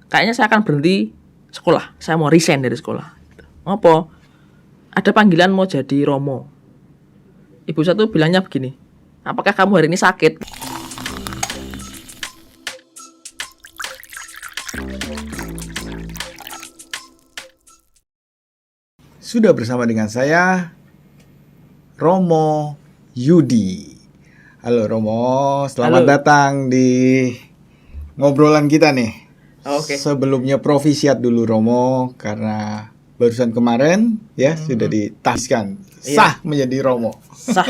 kayaknya saya akan berhenti sekolah. Saya mau resign dari sekolah. Apa? Ada panggilan mau jadi Romo. Ibu saya tuh bilangnya begini, apakah kamu hari ini sakit? Sudah bersama dengan saya, Romo Yudi. Halo Romo, selamat Halo. datang di ngobrolan kita nih. Oke. Sebelumnya profisiat dulu Romo, karena barusan kemarin ya sudah ditahbiskan sah menjadi Romo. Sah.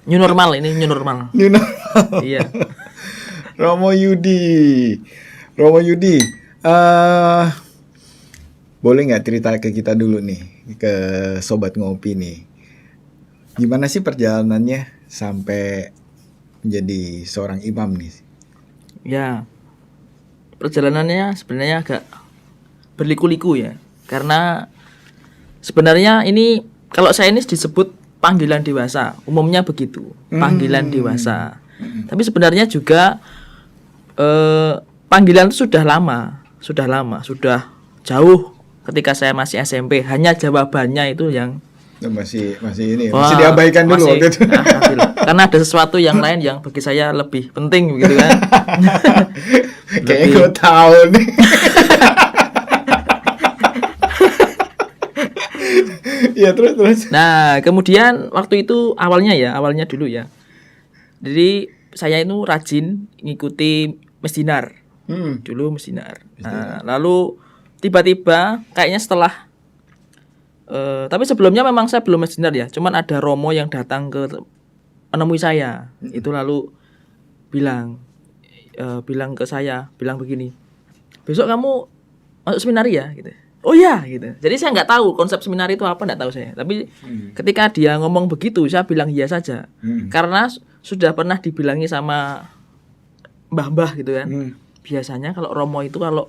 New normal ini, new normal. Iya. Romo Yudi, boleh nggak cerita ke kita dulu nih, ke Sobat Ngopi nih, gimana sih perjalanannya sampai menjadi seorang imam nih? Ya. Perjalanannya sebenarnya agak berliku-liku ya. Karena sebenarnya ini kalau saya ini disebut panggilan dewasa, umumnya begitu, panggilan dewasa. Tapi sebenarnya juga panggilan itu sudah jauh ketika saya masih SMP. Hanya jawabannya itu yang Masih diabaikan dulu waktu itu. Karena ada sesuatu yang lain yang bagi saya lebih penting begitu kan. Kayaknya gue tahu nih. Ya terus. Nah, kemudian waktu itu awalnya dulu ya. Jadi saya itu rajin ngikuti Mesdinar. Dulu Mesdinar. Nah, lalu tiba-tiba kayaknya setelah tapi sebelumnya memang saya belum Mesdinar ya. Cuman ada Romo yang datang menemui saya. Itu lalu bilang ke saya, bilang begini, besok kamu masuk seminari ya, gitu. Oh ya, gitu. Jadi saya nggak tahu konsep seminari itu apa, nggak tahu saya. Tapi ketika dia ngomong begitu, saya bilang iya saja, karena sudah pernah dibilangi sama mbah-mbah gitu kan. Biasanya kalau Romo itu kalau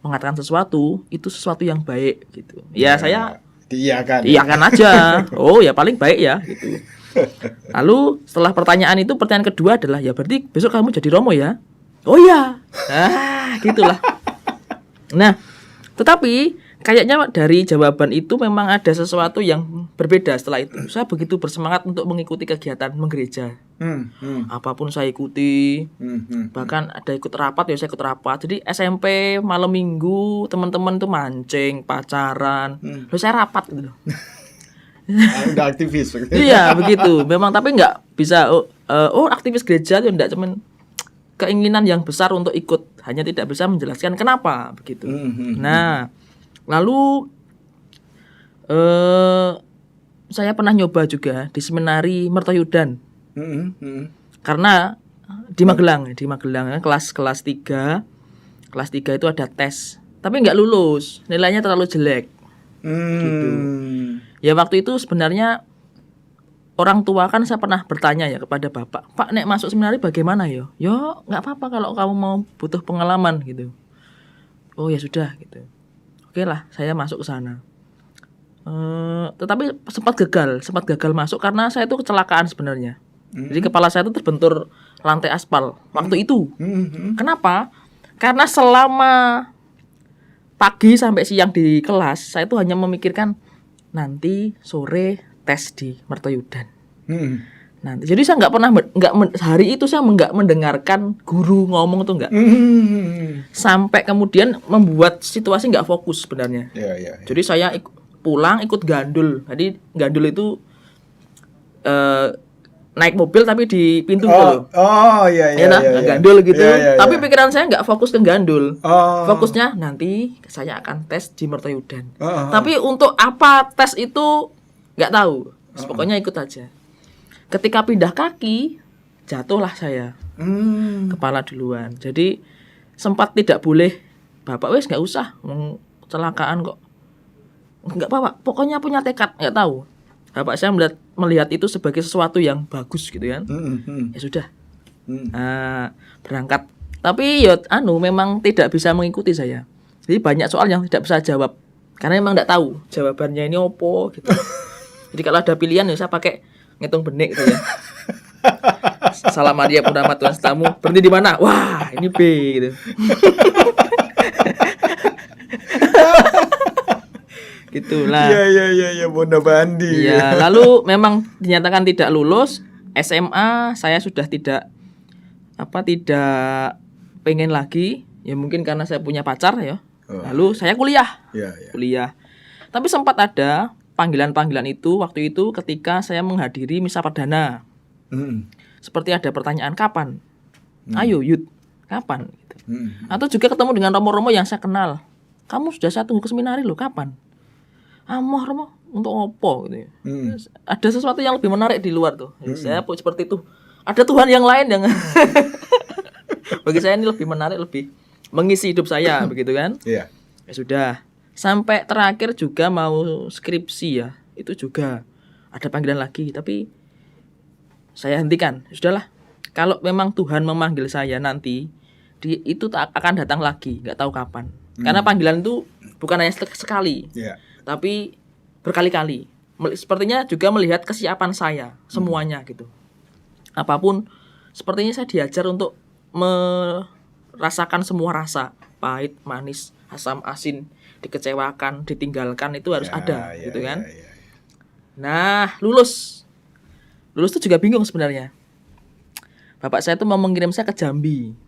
mengatakan sesuatu itu sesuatu yang baik gitu. Ya saya iyakan aja. Oh ya paling baik ya, gitu. Lalu setelah pertanyaan kedua adalah, ya berarti besok kamu jadi Romo ya? Oh ya. Gitulah. Nah, tetapi kayaknya dari jawaban itu memang ada sesuatu yang berbeda setelah itu. Saya begitu bersemangat untuk mengikuti kegiatan menggereja. Apapun saya ikuti. Bahkan ada ikut rapat ya saya ikut rapat. Jadi SMP malam minggu teman-teman tuh mancing, pacaran. Lalu saya rapat gitu. Udah aktivis. Iya begitu. Memang tapi nggak bisa. Aktivis gereja itu enggak cuman keinginan yang besar untuk ikut, hanya tidak bisa menjelaskan kenapa begitu. Nah, lalu saya pernah nyoba juga di seminari Mertoyudan. Karena di Magelang kelas 3 itu ada tes, tapi nggak lulus, nilainya terlalu jelek. Gitu. Ya waktu itu sebenarnya orang tua kan saya pernah bertanya ya kepada bapak, Pak nek masuk seminari bagaimana yo? Yo nggak apa-apa kalau kamu mau butuh pengalaman gitu. Oh ya sudah gitu. Oke lah saya masuk ke sana. Tetapi sempat gagal masuk karena saya itu kecelakaan sebenarnya. Jadi kepala saya itu terbentur lantai aspal waktu itu. Kenapa? Karena selama pagi sampai siang di kelas saya itu hanya memikirkan nanti sore tes di Mertoyudan. Nanti, jadi saya nggak pernah hari itu saya nggak mendengarkan guru ngomong tuh nggak. Sampai kemudian membuat situasi nggak fokus sebenarnya. Jadi saya pulang ikut gandul. Jadi gandul itu naik mobil tapi di pintu gitu. Gandul gitu. Tapi pikiran saya nggak fokus ke gandul. Fokusnya nanti saya akan tes di Mertoyudan. Tapi untuk apa tes itu nggak tahu. Pokoknya ikut aja. Ketika pindah kaki, jatuhlah saya. Kepala duluan. Jadi sempat tidak boleh. Bapak wes nggak usah, kecelakaan kok. Nggak apa-apa. Pokoknya punya tekad, nggak tahu. Bapak saya melihat itu sebagai sesuatu yang bagus gitu kan. Ya sudah. Berangkat. Tapi memang tidak bisa mengikuti saya. Jadi banyak soal yang tidak bisa jawab karena memang nggak tahu jawabannya ini opo gitu. Jadi kalau ada pilihan ya saya pakai ngitung benik gitu ya. Salam Maria penuh rahmat Tuhan sertamu. Berhenti di mana? Wah, ini B gitu. Gitulah. Iya, Bonda Bandi. Iya, lalu memang dinyatakan tidak lulus. SMA saya sudah tidak pengen lagi. Ya mungkin karena saya punya pacar ya. Lalu saya kuliah. Kuliah. Tapi sempat ada panggilan-panggilan itu waktu itu ketika saya menghadiri misa perdana. Seperti ada pertanyaan kapan? Ayo Yud, kapan? Gitu. Atau juga ketemu dengan romo-romo yang saya kenal. Kamu sudah saya tunggu ke seminari loh, kapan? Amah romo untuk opo gitu ya. Ada sesuatu yang lebih menarik di luar tuh. Saya seperti itu. Ada Tuhan yang lain yang bagi saya ini lebih menarik, lebih mengisi hidup saya begitu kan? Iya. Ya sudah. Sampai terakhir juga mau skripsi ya. Itu juga ada panggilan lagi, tapi saya hentikan. Sudahlah. Kalau memang Tuhan memanggil saya nanti, itu tak akan datang lagi, nggak tahu kapan. Karena panggilan itu bukan hanya sekali. Tapi berkali-kali. Sepertinya juga melihat kesiapan saya semuanya gitu. Apapun sepertinya saya diajar untuk merasakan semua rasa, pahit, manis, asam, asin, dikecewakan, ditinggalkan itu harus ada gitu kan. Nah, lulus tuh juga bingung sebenarnya. Bapak saya tuh mau mengirim saya ke Jambi.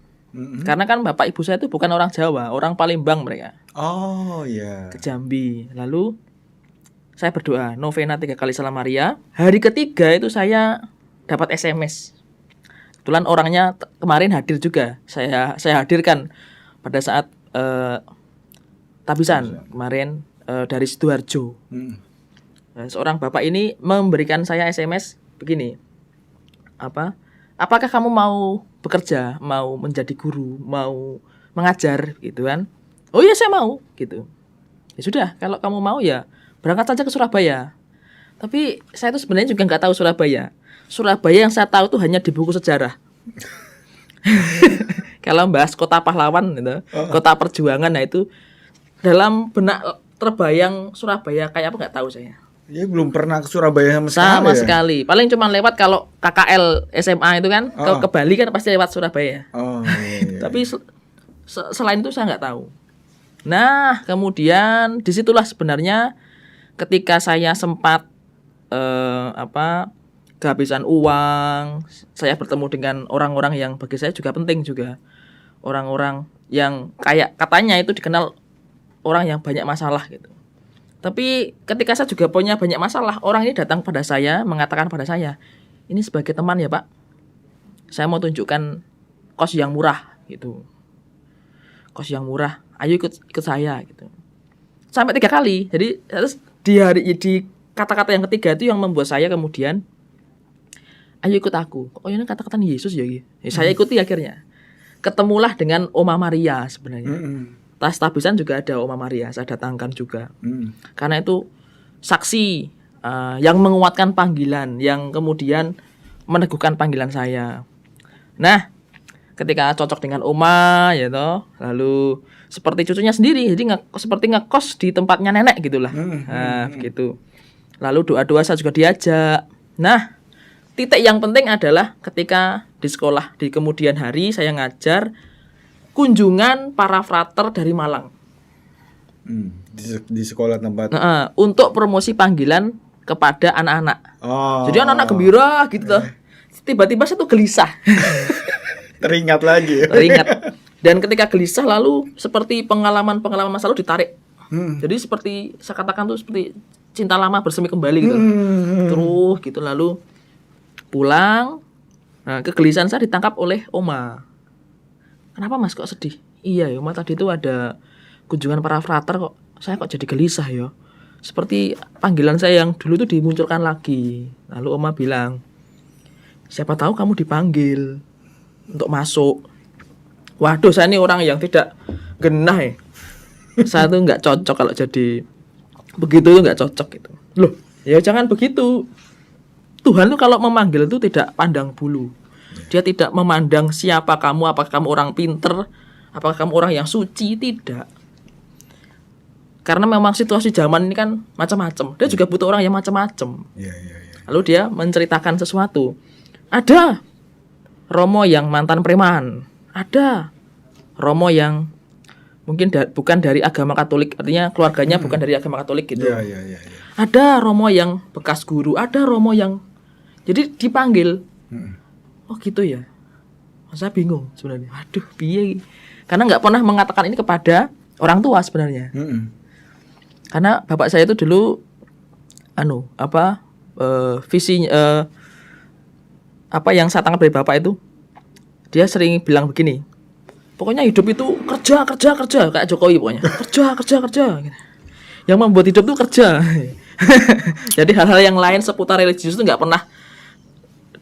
Karena kan bapak ibu saya itu bukan orang Jawa, orang Palembang mereka. Oh iya. Ke Jambi. Lalu saya berdoa novena 3 kali Salam Maria. Hari ketiga itu saya dapat SMS. Kebetulan orangnya kemarin hadir juga. Saya hadirkan pada saat tabisan kemarin dari Sidoarjo. Nah, seorang bapak ini memberikan saya SMS begini. Apakah kamu mau bekerja, mau menjadi guru, mau mengajar gitu kan? Oh iya saya mau gitu. Ya sudah, kalau kamu mau ya berangkat saja ke Surabaya. Tapi saya itu sebenarnya juga nggak tahu Surabaya. Surabaya yang saya tahu tuh hanya di buku sejarah. Kalau bahas kota pahlawan gitu, kota perjuangan, nah itu dalam benak terbayang Surabaya kayak apa nggak tahu saya. Ya belum pernah ke Surabaya sama sekali. Paling cuma lewat kalau KKL SMA itu kan ke Bali kan pasti lewat Surabaya. Iya. Tapi selain itu saya nggak tahu. Nah kemudian disitulah sebenarnya ketika saya sempat kehabisan uang, saya bertemu dengan orang-orang yang bagi saya juga penting juga. Orang-orang yang kayak katanya itu dikenal orang yang banyak masalah gitu. Tapi ketika saya juga punya banyak masalah, orang ini datang pada saya, mengatakan pada saya, ini sebagai teman ya Pak, saya mau tunjukkan kos yang murah gitu. Kos yang murah, ayo ikut saya gitu. Sampai 3 kali. Jadi terus di kata-kata yang ketiga itu yang membuat saya kemudian, ayo ikut aku. Oh ini kata-kata Yesus ya gitu. Saya ikuti akhirnya. Ketemulah dengan Oma Maria sebenarnya. Tas tabisan juga ada Oma Maria, saya datangkan juga. Karena itu saksi yang menguatkan panggilan, yang kemudian meneguhkan panggilan saya. Nah, ketika cocok dengan Oma, ya toh, lalu seperti cucunya sendiri, jadi seperti ngekos di tempatnya nenek gitulah. Nah, begitu. Lalu doa-doa saya juga diajak. Nah, titik yang penting adalah ketika di sekolah di kemudian hari saya ngajar kunjungan para frater dari Malang. Di sekolah tempat. Untuk promosi panggilan kepada anak-anak. Jadi anak-anak gembira gitu tuh. Tiba-tiba saya tuh gelisah. Teringat lagi. Teringat. Dan ketika gelisah lalu seperti pengalaman masa lalu ditarik. Jadi seperti saya katakan tuh seperti cinta lama bersemi kembali gitu. Terus gitu lalu pulang. Nah, kegelisahan saya ditangkap oleh Oma. Kenapa Mas kok sedih? Iya ya Oma, tadi itu ada kunjungan para frater kok. Saya kok jadi gelisah ya. Seperti panggilan saya yang dulu itu dimunculkan lagi. Lalu Oma bilang, siapa tahu kamu dipanggil untuk masuk. Waduh, saya ini orang yang tidak genah ya. Saya tuh nggak cocok kalau jadi begitu, tuh nggak cocok gitu. Loh, ya jangan begitu. Tuhan tuh kalau memanggil itu tidak pandang bulu. Dia tidak memandang siapa kamu, apakah kamu orang pinter, apakah kamu orang yang suci, tidak. Karena memang situasi zaman ini kan macam-macam. Dia juga butuh orang yang macam-macam. Lalu dia menceritakan sesuatu. Ada romo yang mantan preman, ada romo yang mungkin bukan dari agama Katolik, artinya keluarganya bukan dari agama Katolik gitu. Iya. Ada romo yang bekas guru, ada romo yang jadi dipanggil. Oh gitu ya. Saya bingung sebenarnya. Aduh, piye? Karena nggak pernah mengatakan ini kepada orang tua sebenarnya. Karena bapak saya itu dulu visinya apa yang saya tangkap dari bapak itu, dia sering bilang begini, pokoknya hidup itu kerja kayak Jokowi pokoknya, kerja gitu. Yang membuat hidup itu kerja. Jadi hal-hal yang lain seputar religius itu nggak pernah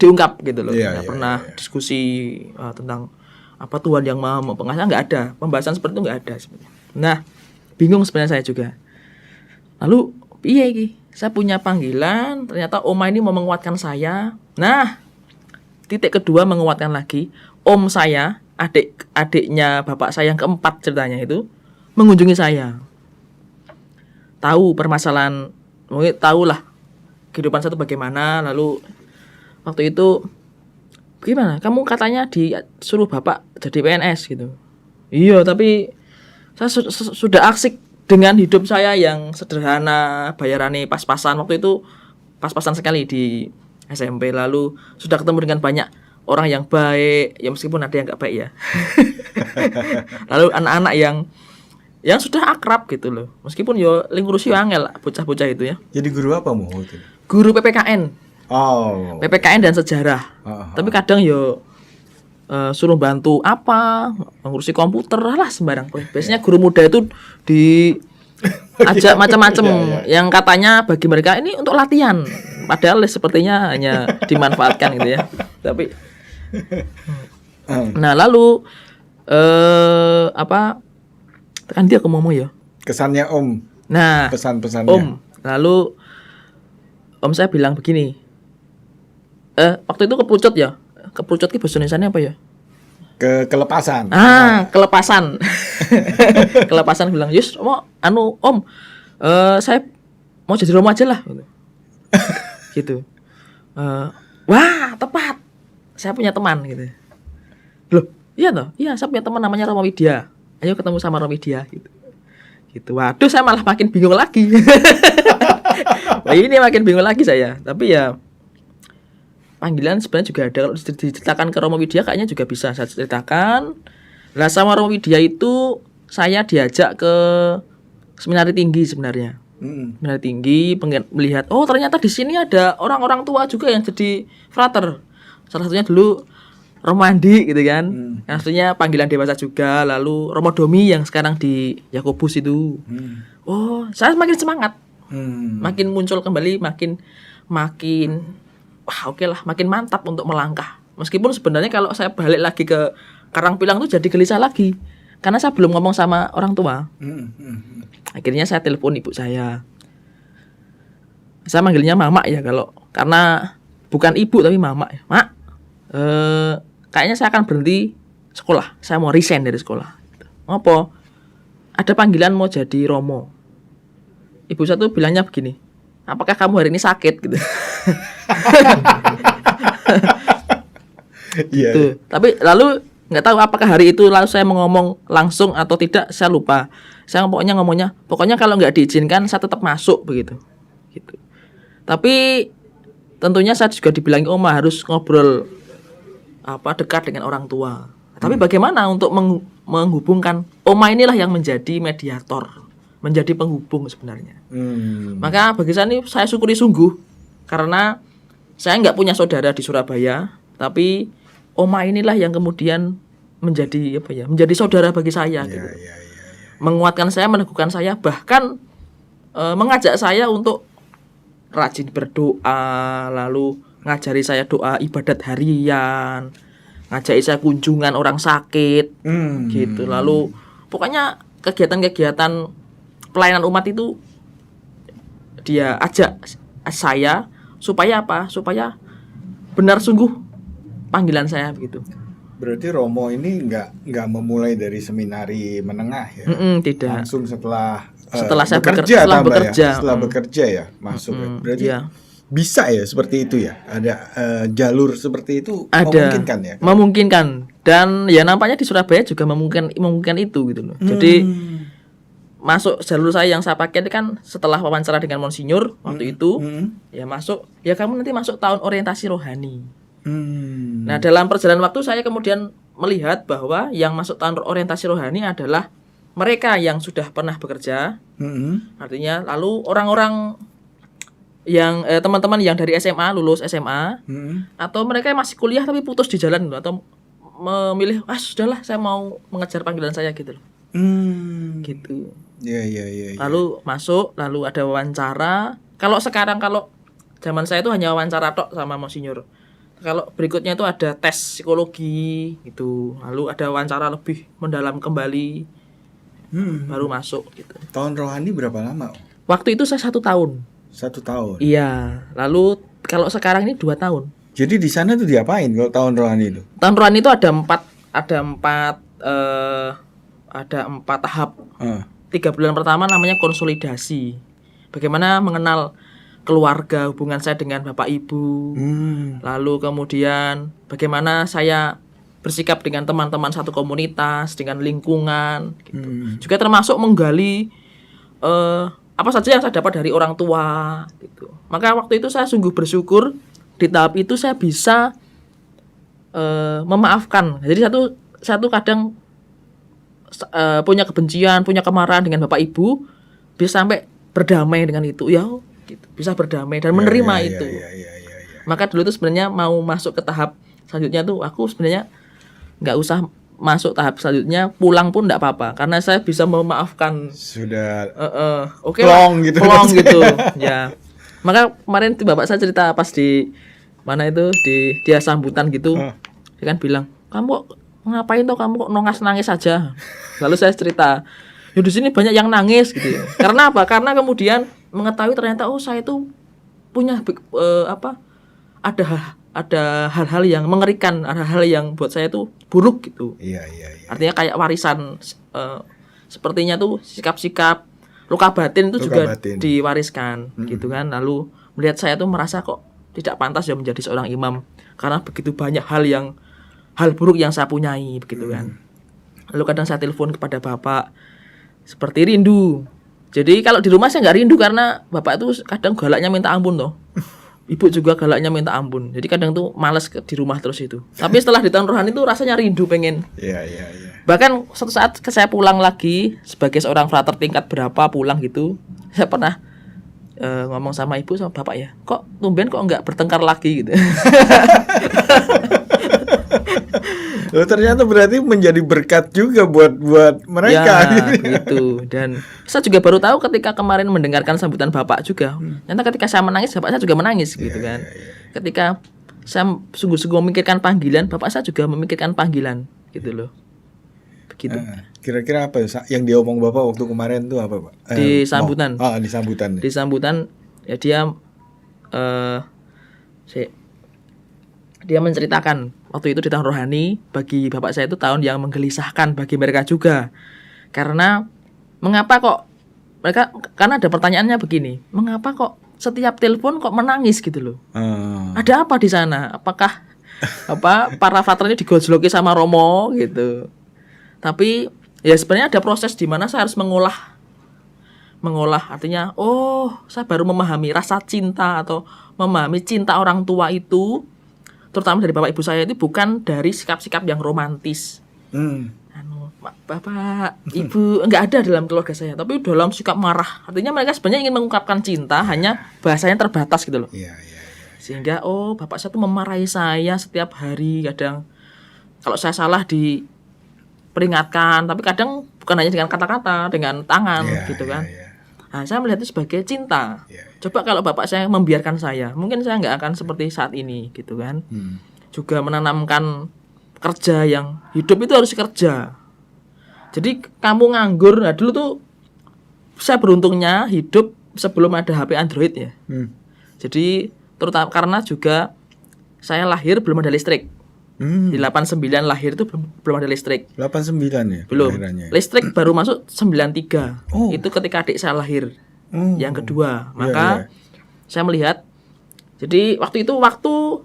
diungkap gitu loh, nggak pernah diskusi tentang apa Tuhan yang maha pengasih, nggak ada pembahasan seperti itu, nggak ada sebenarnya. Nah, bingung sebenarnya saya juga. Lalu piye iki? Saya punya panggilan, ternyata oma ini mau menguatkan saya. Nah, titik kedua menguatkan lagi, om saya, adiknya bapak saya yang keempat ceritanya itu mengunjungi saya. Tahu permasalahan, mungkin tahulah kehidupan saya itu bagaimana. Lalu waktu itu, gimana? Kamu katanya disuruh bapak jadi PNS gitu. Iya, tapi saya sudah asik dengan hidup saya yang sederhana, bayarannya pas-pasan. Waktu itu pas-pasan sekali di SMP. Lalu sudah ketemu dengan banyak orang yang baik, ya meskipun ada yang gak baik ya. Lalu anak-anak yang sudah akrab gitu loh. Meskipun yo ngurusi angel bocah-bocah itu ya. Jadi guru apa mau itu? Guru PPKN. Oh. PPKN dan sejarah. Tapi kadang yo suruh bantu apa, ngurusi komputer lah sembarang. Biasanya guru muda itu diajak macam-macam yang katanya bagi mereka ini untuk latihan. Padahal sepertinya hanya dimanfaatkan gitu ya. Tapi nah lalu kan dia ngomong ya. Kesannya om. Nah, pesan-pesannya. Om. Lalu om saya bilang begini. Waktu itu kepucut ya. Kepucut ki bahasa Indonesianya apa ya? Kelepasan. Kelepasan. Kelepasan bilang, "Yus, om, saya mau jadi romo aja lah." Gitu. Wah, tepat. Saya punya teman gitu. Loh, iya toh? Iya, saya punya teman namanya Romo Widya. Ayo ketemu sama Romo Widya gitu. Gitu. Waduh, saya malah makin bingung lagi. Wah, ini makin bingung lagi saya. Tapi ya panggilan sebenarnya juga ada. Kalau diceritakan ke Romo Widya kayaknya juga bisa saya ceritakan. Lah sama Romo Widya itu saya diajak ke seminari tinggi sebenarnya. Seminari tinggi melihat ternyata di sini ada orang-orang tua juga yang jadi frater. Salah satunya dulu Romo Andi gitu kan. Maksudnya panggilan dewasa juga. Lalu Romo Domi yang sekarang di Yakobus itu. Saya makin semangat. Makin muncul kembali, makin wah oke lah, makin mantap untuk melangkah. Meskipun sebenarnya kalau saya balik lagi ke Karangpilang tuh jadi gelisah lagi. Karena saya belum ngomong sama orang tua. Akhirnya saya telepon ibu saya. Saya manggilnya Mama ya karena bukan ibu tapi Mama ya. Mak, kayaknya saya akan berhenti sekolah. Saya mau resign dari sekolah. Apa? Ada panggilan mau jadi romo. Ibu saya tuh bilangnya begini. Apakah kamu hari ini sakit gitu? Gitu. Tapi lalu nggak tahu apakah hari itu lalu saya ngomong langsung atau tidak, saya lupa. Saya ngomongnya kalau nggak diizinkan saya tetap masuk begitu. Gitu. Tapi tentunya saya juga dibilang Oma harus ngobrol dekat dengan orang tua. Tapi bagaimana untuk menghubungkan? Oma inilah yang menjadi mediator, menjadi penghubung sebenarnya. Maka bagi saya syukuri sungguh karena saya nggak punya saudara di Surabaya, tapi Oma inilah yang kemudian menjadi menjadi saudara bagi saya. Gitu. Menguatkan saya, meneguhkan saya, bahkan mengajak saya untuk rajin berdoa, lalu ngajari saya doa ibadat harian, ngajari saya kunjungan orang sakit, gitu. Lalu pokoknya kegiatan-kegiatan pelayanan umat itu dia ajak saya supaya apa? Supaya benar sungguh panggilan saya begitu. Berarti Romo ini nggak memulai dari seminari menengah ya? Tidak. Langsung setelah saya bekerja bekerja. Setelah bekerja ya masuk. Berarti bisa ya seperti itu ya? Ada jalur seperti itu Ada, memungkinkan ya? memungkinkan. Dan ya nampaknya di Surabaya juga memungkinkan itu gitu loh. Jadi masuk jalur saya yang saya pakai itu kan setelah wawancara dengan Monsinyur waktu itu, ya masuk, ya kamu nanti masuk tahun orientasi rohani. Nah, dalam perjalanan waktu saya kemudian melihat bahwa yang masuk tahun orientasi rohani adalah mereka yang sudah pernah bekerja. Artinya lalu orang-orang yang teman-teman yang dari SMA, lulus SMA, atau mereka yang masih kuliah tapi putus di jalan gitu, atau memilih sudahlah saya mau mengejar panggilan saya gitu loh. Gitu. Ya. Lalu masuk, lalu ada wawancara. Kalau zaman saya itu hanya wawancara tok sama Monsinyur. Kalau berikutnya itu ada tes psikologi gitu. Lalu ada wawancara lebih mendalam kembali. Baru masuk gitu. Tahun rohani berapa lama? Waktu itu saya 1 tahun. 1 tahun. Iya. Lalu kalau sekarang ini 2 tahun. Jadi di sana tuh diapain kalau tahun rohani itu? Tahun rohani itu ada empat tahap. 3 bulan pertama namanya konsolidasi. Bagaimana mengenal keluarga, hubungan saya dengan bapak ibu. Lalu kemudian bagaimana saya bersikap dengan teman-teman satu komunitas, dengan lingkungan gitu. Juga termasuk menggali apa saja yang saya dapat dari orang tua gitu. Maka waktu itu saya sungguh bersyukur di tahap itu saya bisa memaafkan. Jadi satu kadang punya kebencian, punya kemarahan dengan bapak ibu, bisa sampai berdamai dengan itu, ya gitu. Bisa berdamai dan menerima itu. Maka dulu itu sebenarnya mau masuk ke tahap selanjutnya tuh aku sebenarnya nggak usah masuk tahap selanjutnya, pulang pun enggak apa-apa karena saya bisa memaafkan. Sudah oke plong gitu. Plong gitu. Ya. Maka kemarin tuh bapak saya cerita pas di mana itu dia sambutan gitu. Dia kan bilang, "Kamu ngapain toh, kamu kok nangis aja?" Lalu saya cerita, "Ya di sini banyak yang nangis gitu." Karena apa? Karena kemudian mengetahui ternyata saya itu punya ada hal-hal yang mengerikan, hal-hal yang buat saya itu buruk gitu. Iya. Artinya kayak warisan sepertinya tuh sikap-sikap luka batin itu juga diwariskan gitu kan. Lalu melihat saya tuh merasa kok tidak pantas ya menjadi seorang imam karena begitu banyak hal buruk yang saya punyai begitu kan. Lalu kadang saya telepon kepada bapak seperti rindu. Jadi kalau di rumah saya nggak rindu karena bapak itu kadang galaknya minta ampun toh. Ibu juga galaknya minta ampun. Jadi kadang tuh malas di rumah terus itu. Tapi setelah di tahun rohani itu rasanya rindu pengen. Iya. Bahkan suatu saat saya pulang lagi sebagai seorang frater tingkat berapa pulang gitu. Saya pernah ngomong sama ibu sama bapak ya. Kok tumben kok nggak bertengkar lagi gitu. Loh, ternyata berarti menjadi berkat juga buat mereka. Ya, gitu. Dan saya juga baru tahu ketika kemarin mendengarkan sambutan bapak juga. Ternyata ketika saya menangis, bapak saya juga menangis gitu kan. Ketika saya sungguh-sungguh memikirkan panggilan, bapak saya juga memikirkan panggilan gitu loh. Begitu. Kira-kira apa yang diomong bapak waktu kemarin tuh apa, Pak? Di sambutan. Di sambutan. Di sambutan ya dia menceritakan waktu itu di tahun rohani bagi bapak saya itu tahun yang menggelisahkan bagi mereka juga. Karena karena ada pertanyaannya begini, mengapa kok setiap telepon kok menangis gitu loh? Ada apa di sana? Apakah para frater ini digojloki sama Romo gitu? Tapi ya sebenarnya ada proses di mana saya harus mengolah artinya saya baru memahami rasa cinta atau memahami cinta orang tua itu, terutama dari bapak ibu saya itu bukan dari sikap-sikap yang romantis. Bapak, ibu enggak ada dalam keluarga saya, tapi dalam sikap marah. Artinya mereka sebenarnya ingin mengungkapkan cinta, hanya bahasanya terbatas gitu loh. Sehingga bapak saya tuh memarahi saya setiap hari, kadang kalau saya salah diperingatkan, tapi kadang bukan hanya dengan kata-kata, dengan tangan gitu kan. Nah, saya melihat itu sebagai cinta. Coba kalau bapak saya membiarkan saya, mungkin saya nggak akan seperti saat ini gitu kan. Juga menanamkan kerja yang hidup itu harus kerja. Jadi kamu nganggur, nah dulu tuh saya beruntungnya hidup sebelum ada HP Android ya. Jadi terutama karena juga saya lahir belum ada listrik. Di 89 lahir itu belum ada listrik. 89 ya? Belum. Lahirannya. Listrik baru masuk 93. Itu ketika adik saya lahir. Yang kedua. Maka saya melihat Jadi waktu itu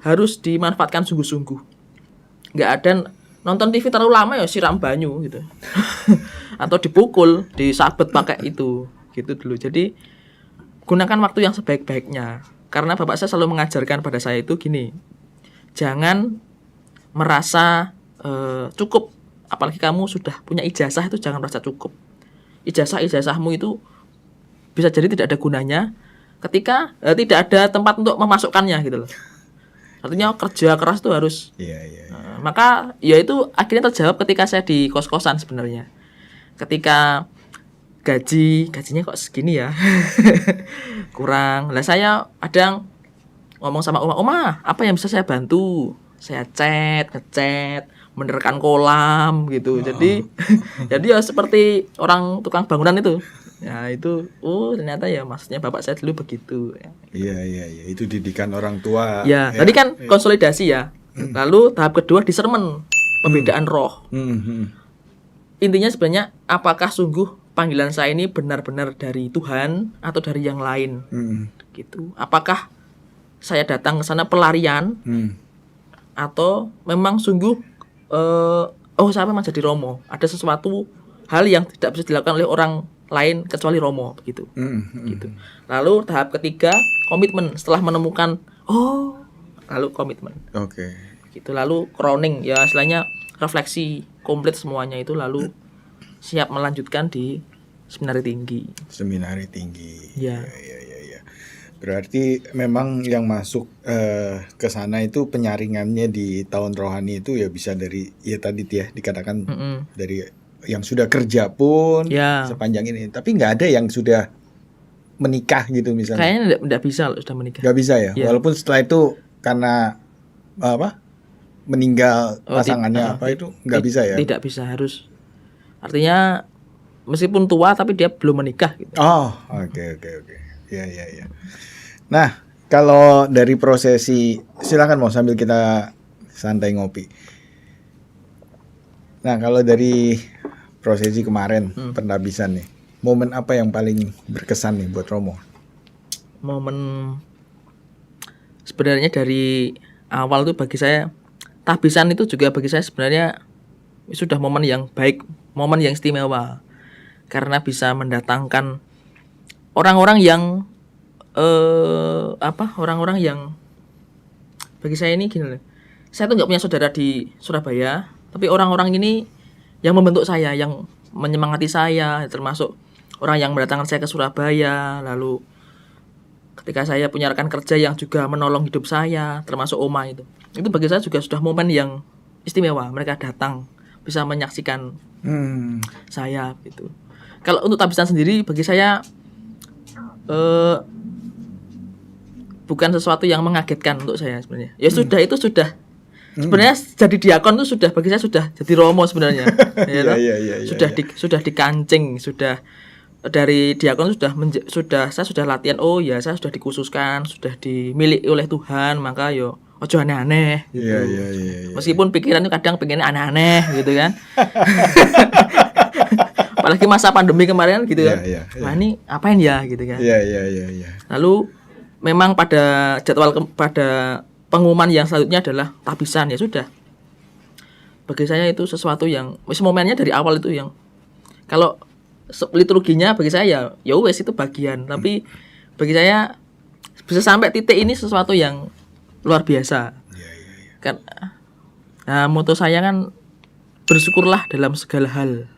harus dimanfaatkan sungguh-sungguh. Nggak ada nonton TV terlalu lama ya siram banyu gitu. Atau dipukul, disabet pakai itu gitu dulu. Jadi gunakan waktu yang sebaik-baiknya. Karena bapak saya selalu mengajarkan pada saya itu gini, jangan merasa cukup. Apalagi kamu sudah punya ijazah itu jangan merasa cukup. Ijazahmu itu bisa jadi tidak ada gunanya ketika tidak ada tempat untuk memasukkannya gitu loh. Artinya kerja keras itu harus. Maka ya itu akhirnya terjawab ketika saya di kos-kosan sebenarnya. Ketika gajinya kok segini ya. Kurang. Lah saya kadang ngomong sama Oma, apa yang bisa saya bantu? Saya ngecat, menerkan kolam gitu. Jadi ya seperti orang tukang bangunan itu. Ya itu, ternyata ya maksudnya bapak saya dulu begitu. Iya, itu didikan orang tua. Ya, tadi kan konsolidasi ya. Lalu tahap kedua disermen, pembedaan roh. Intinya sebenarnya apakah sungguh panggilan saya ini benar-benar dari Tuhan atau dari yang lain? Gitu. Apakah saya datang ke sana pelarian atau memang sungguh saya memang jadi romo. Ada sesuatu hal yang tidak bisa dilakukan oleh orang lain kecuali romo begitu. Gitu. Lalu tahap ketiga komitmen setelah menemukan lalu komitmen. Oke. Gitu. Lalu crowning ya istilahnya refleksi komplit semuanya itu lalu siap melanjutkan di seminari tinggi. Ya. Berarti memang yang masuk ke sana itu penyaringannya di tahun rohani itu ya bisa dari ya tadi ya dikatakan dari yang sudah kerja pun sepanjang ini, tapi nggak ada yang sudah menikah gitu misalnya. Kayaknya nggak bisa loh sudah menikah. Nggak bisa ya, walaupun setelah itu karena meninggal pasangannya itu nggak bisa ya. Tidak bisa, harus artinya meskipun tua tapi dia belum menikah gitu. Oke. Ya. Nah, kalau dari prosesi silakan mau sambil kita santai ngopi. Nah, kalau dari prosesi kemarin pentabisan nih, momen apa yang paling berkesan nih buat Romo? Momen sebenarnya dari awal tuh bagi saya tahbisan itu juga bagi saya sebenarnya sudah momen yang baik, momen yang istimewa karena bisa mendatangkan orang-orang yang orang-orang yang bagi saya ini gini loh. Saya tuh nggak punya saudara di Surabaya, tapi orang-orang ini yang membentuk saya, yang menyemangati saya, termasuk orang yang mendatangkan saya ke Surabaya. Lalu ketika saya punya rekan kerja yang juga menolong hidup saya, termasuk Oma itu bagi saya juga sudah momen yang istimewa. Mereka datang bisa menyaksikan saya gitu. Kalau untuk tahbisan sendiri bagi saya bukan sesuatu yang mengagetkan untuk saya sebenarnya. Ya sudah itu sudah. Sebenarnya jadi diakon itu sudah bagi saya sudah jadi romo sebenarnya. Sudah dikancing, sudah dari diakon saya sudah latihan. Oh ya, saya sudah dikhususkan, sudah dimiliki oleh Tuhan, maka yo ojo aneh-aneh gitu. Meskipun pikiran itu kadang pengennya aneh-aneh gitu kan. Apalagi masa pandemi kemarin gitu kan. Wah, ini apain ya gitu kan. Lalu memang pada pada pengumuman yang selanjutnya adalah tahbisan, ya sudah. Bagi saya itu sesuatu yang momennya dari awal itu yang kalau liturginya bagi saya ya wes itu bagian, tapi bagi saya bisa sampai titik ini sesuatu yang luar biasa. Kan moto saya kan bersyukurlah dalam segala hal.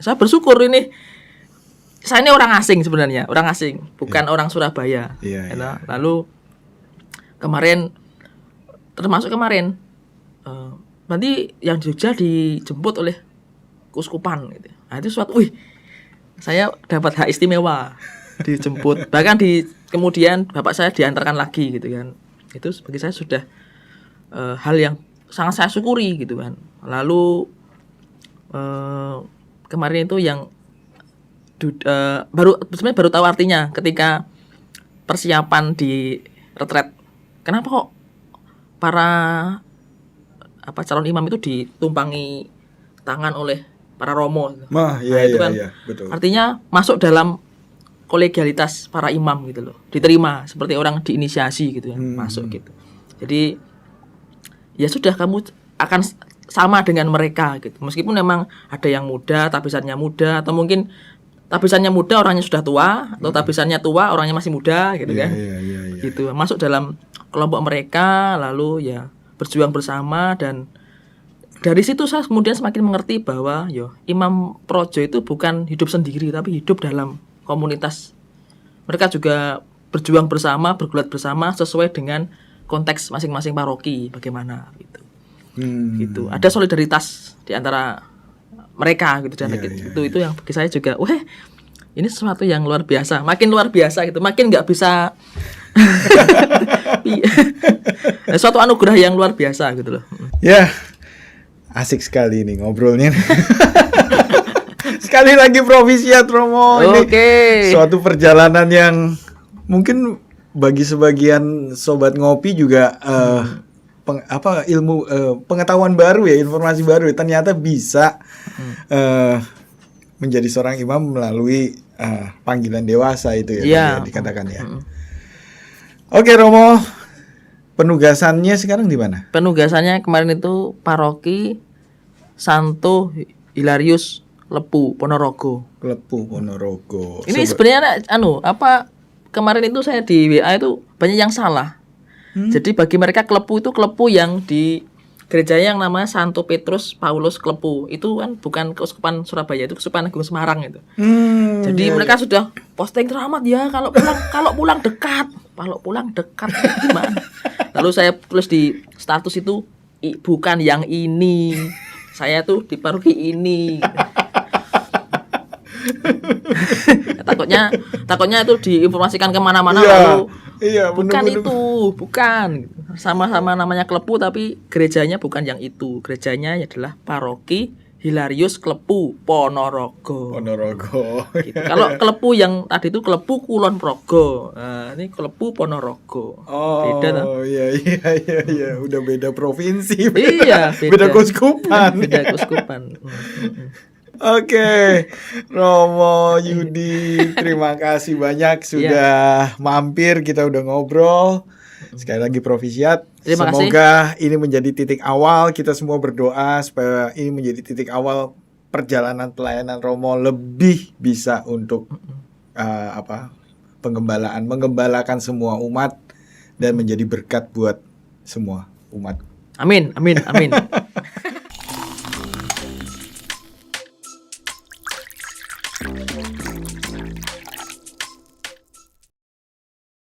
Saya bersyukur ini. Saya ini orang asing sebenarnya, bukan orang Surabaya. Lalu termasuk kemarin nanti yang di Jogja dijemput oleh Kuskupan gitu. Nah itu suatu saya dapat hak istimewa dijemput, bahkan kemudian bapak saya diantarkan lagi gitu kan. Itu bagi saya sudah hal yang sangat saya syukuri gitu kan. Lalu kemarin itu yang baru tahu artinya ketika persiapan di retret. Kenapa kok para calon imam itu ditumpangi tangan oleh para romo? Itu kan betul. Artinya masuk dalam kolegialitas para imam gitu loh, diterima seperti orang diinisiasi gitu ya, masuk gitu. Jadi ya sudah, kamu akan sama dengan mereka gitu. Meskipun memang ada yang muda, tabisannya muda, atau mungkin tabisannya muda orangnya sudah tua, atau tabisannya tua orangnya masih muda gitu kan. Gitu. Masuk dalam kelompok mereka, lalu ya berjuang bersama, dan dari situ saya kemudian semakin mengerti bahwa Imam Projo itu bukan hidup sendiri, tapi hidup dalam komunitas. Mereka juga berjuang bersama, bergulat bersama sesuai dengan konteks masing-masing paroki bagaimana gitu. Gitu. Ada solidaritas di antara mereka gitu, dan itu yang bagi saya juga, wah, ini sesuatu yang luar biasa, makin luar biasa gitu, makin nggak bisa suatu anugerah yang luar biasa gitu loh. Ya, asik sekali nih ngobrolnya. Sekali lagi Provisiat Romo. Ini suatu perjalanan yang mungkin bagi sebagian sobat ngopi juga ilmu pengetahuan baru ya, informasi baru ya. Ternyata bisa menjadi seorang imam melalui panggilan dewasa itu ya, dikatakan ya. Oke Romo, penugasannya sekarang di mana? Penugasannya kemarin itu paroki Santo Hilarius Lepu Ponorogo. Ini sebenarnya kemarin itu saya di WA itu banyak yang salah. Jadi bagi mereka Klepu itu Klepu yang di gerejanya yang namanya Santo Petrus Paulus Klepu. Itu kan bukan Keuskupan Surabaya, itu Keuskupan Agung Semarang itu. Jadi mereka sudah posting teramat ya, kalau pulang dekat. Kalau pulang dekat gimana? Lalu saya tulis di status itu, bukan yang ini. Saya tuh di paroki ini. takutnya itu diinformasikan kemana-mana, lalu bukan itu, bukan. Sama-sama namanya Klepu tapi gerejanya bukan yang itu. Gerejanya adalah paroki Hilarius Klepu Ponorogo. Gitu. Kalau Klepu yang tadi itu Klepu Kulon Progo. Nah, ini Klepu Ponorogo. Beda toh? Iya. Udah beda provinsi. Iya, beda keuskupan. Beda keuskupan. Oke, Romo Yudi, terima kasih banyak sudah mampir, kita udah ngobrol. Sekali lagi Provisiat, semoga ini menjadi titik awal, kita semua berdoa supaya ini menjadi titik awal perjalanan pelayanan Romo lebih bisa untuk menggembalakan semua umat dan menjadi berkat buat semua umat. Amin.